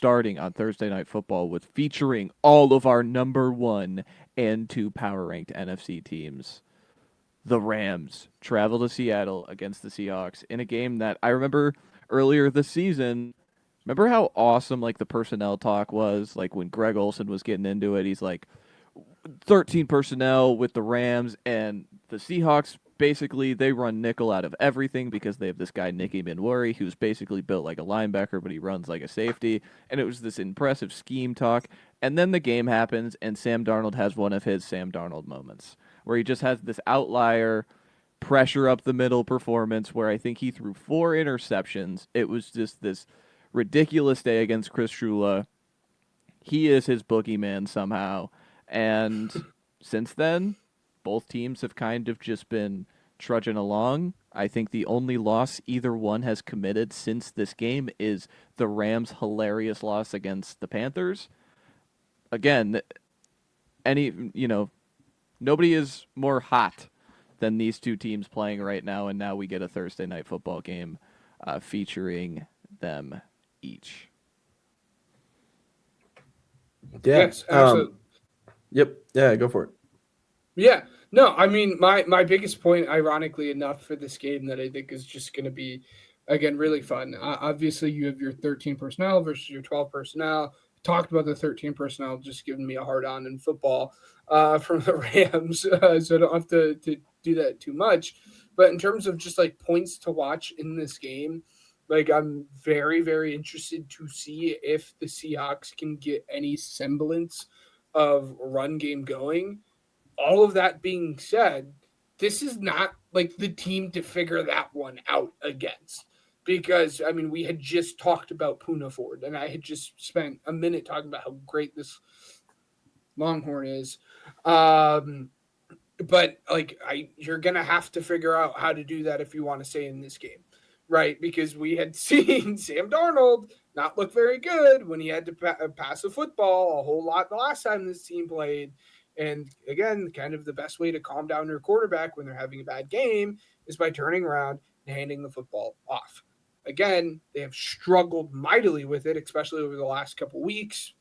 starting on Thursday Night Football with featuring all of our number 1 and 2 power ranked NFC teams. The Rams travel to Seattle against the Seahawks in a game that I remember earlier this season. Remember how awesome like the personnel talk was? Like when Greg Olson was getting into it, he's like 13 personnel with the Rams and the Seahawks. Basically, they run nickel out of everything because they have this guy Nicky Minwari who's basically built like a linebacker, but he runs like a safety. And it was this impressive scheme talk. And then the game happens, and Sam Darnold has one of his Sam Darnold moments where he just has this outlier pressure up the middle performance where I think he threw 4 interceptions. It was just this ridiculous day against Chris Shula. He is his boogeyman somehow. And since then, both teams have kind of just been trudging along. I think the only loss either one has committed since this game is the Rams' hilarious loss against the Panthers. Again, nobody is more hot than these two teams playing right now, and now we get a Thursday night football game featuring them each. Yeah. Yes, absolutely. Yep. Yeah, go for it. Yeah. No, I mean my biggest point, ironically enough, for this game that I think is just going to be, again, really fun. Obviously, you have your 13 personnel versus your 12 personnel. Talked about the 13 personnel, just giving me a hard on in football from the Rams, so I don't have to do that too much. But in terms of just like points to watch in this game, like I'm very, very interested to see if the Seahawks can get any semblance of run game going. All of that being said, this is not like the team to figure that one out against. Because I mean, we had just talked about Puna Ford, and I had just spent a minute talking about how great this Longhorn is. But like, you're gonna have to figure out how to do that if you want to stay in this game, right? Because we had seen Sam Darnold not look very good when he had to pass the football a whole lot the last time this team played. And again, kind of the best way to calm down your quarterback when they're having a bad game is by turning around and handing the football off. Again, they have struggled mightily with it, especially over the last couple weeks.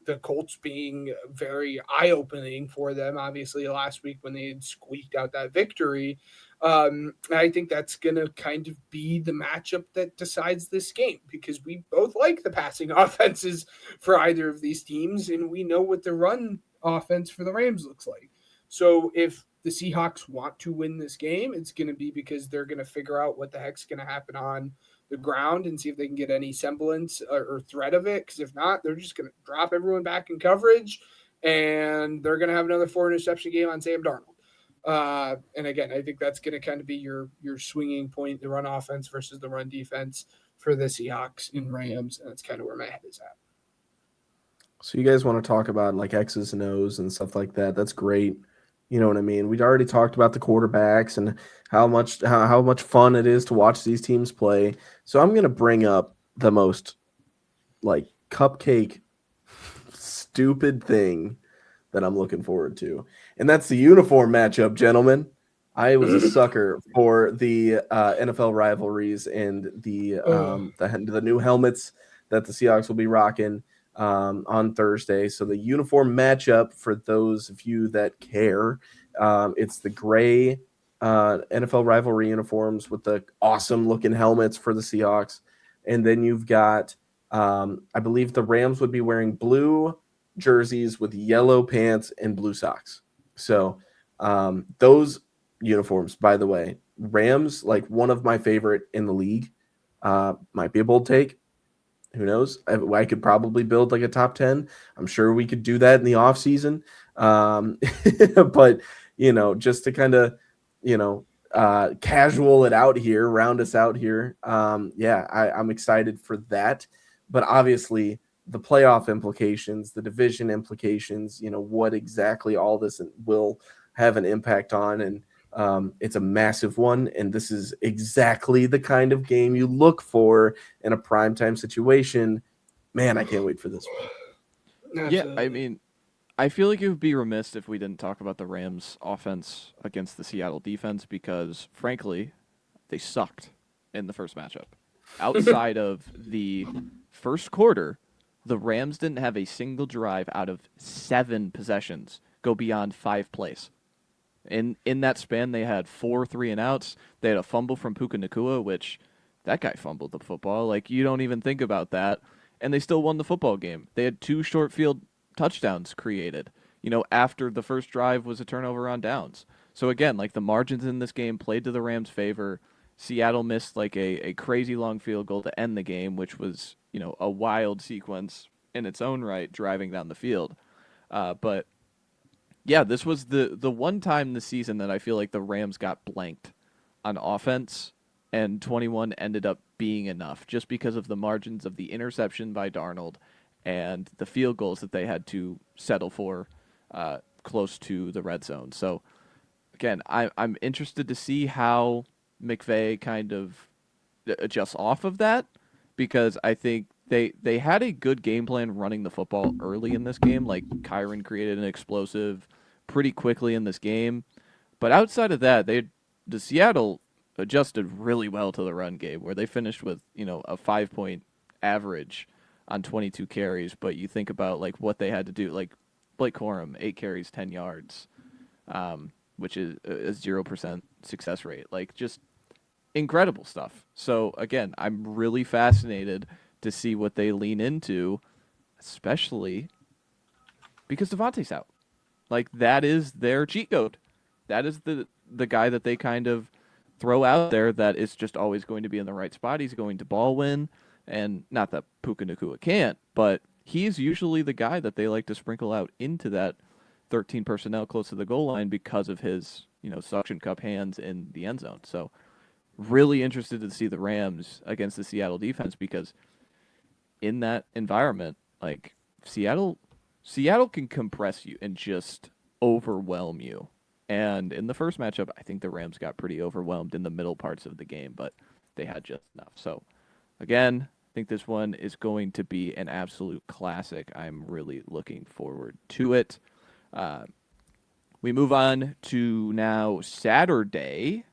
The Colts being very eye-opening for them, obviously, last week when they had squeaked out that victory. I think that's going to kind of be the matchup that decides this game because we both like the passing offenses for either of these teams, and we know what the run offense for the Rams looks like. So if the Seahawks want to win this game, it's going to be because they're going to figure out what the heck's going to happen on the ground and see if they can get any semblance or threat of it. Because if not, they're just going to drop everyone back in coverage, and they're going to have another 4 interception game on Sam Darnold. And again, I think that's going to kind of be your swinging point, the run offense versus the run defense for the Seahawks and Rams, and that's kind of where my head is at. So you guys want to talk about like X's and O's and stuff like that? That's great. You know what I mean? We'd already talked about the quarterbacks and how much fun it is to watch these teams play. So I'm going to bring up the most like cupcake stupid thing that I'm looking forward to. And that's the uniform matchup, gentlemen. I was a sucker for the NFL rivalries and the new helmets that the Seahawks will be rocking on Thursday. So the uniform matchup, for those of you that care, it's the gray NFL rivalry uniforms with the awesome looking helmets for the Seahawks. And then you've got, I believe the Rams would be wearing blue jerseys with yellow pants and blue socks. So those uniforms, by the way, Rams, like one of my favorite in the league, might be a bold take. Who knows? I could probably build like a top 10. I'm sure we could do that in the off season. But, just to kind of, casual it out here, round us out here. I'm excited for that. But obviously the playoff implications, the division implications, what exactly all this will have an impact on. And it's a massive one, and this is exactly the kind of game you look for in a primetime situation. Man, I can't wait for this one. Absolutely. Yeah, I mean, I feel like it would be remiss if we didn't talk about the Rams' offense against the Seattle defense because, frankly, they sucked in the first matchup. Outside of the first quarter, The Rams didn't have a single drive out of 7 possessions go beyond 5 plays. In that span, they had 4 3-and-outs. They had a fumble from Puka Nakua, which that guy fumbled the football. Like, you don't even think about that. And they still won the football game. They had 2 short field touchdowns created, after the first drive was a turnover on downs. So again, like, the margins in this game played to the Rams' favor. Seattle missed like a crazy long field goal to end the game, which was, a wild sequence in its own right, driving down the field. But yeah, this was the one time this season that I feel like the Rams got blanked on offense, and 21 ended up being enough just because of the margins of the interception by Darnold and the field goals that they had to settle for close to the red zone. So again, I'm interested to see how McVay kind of adjusts off of that, because I think they had a good game plan running the football early in this game. Like, Kyron created an explosive pretty quickly in this game. But outside of that, the Seattle adjusted really well to the run game, where they finished with, a 5-point average on 22 carries. But you think about like what they had to do, like Blake Corum, 8 carries, 10 yards, which is a 0% success rate. Like, just incredible stuff. So again, I'm really fascinated to see what they lean into, especially because Devontae's out. Like, that is their cheat code. That is the guy that they kind of throw out there that is just always going to be in the right spot. He's going to ball win, and not that Puka Nakua can't, but he's usually the guy that they like to sprinkle out into that 13 personnel close to the goal line because of his, suction cup hands in the end zone. So really interested to see the Rams against the Seattle defense, because in that environment, like, Seattle can compress you and just overwhelm you. And in the first matchup, I think the Rams got pretty overwhelmed in the middle parts of the game, but they had just enough. So again, I think this one is going to be an absolute classic. I'm really looking forward to it. We move on to now Saturday.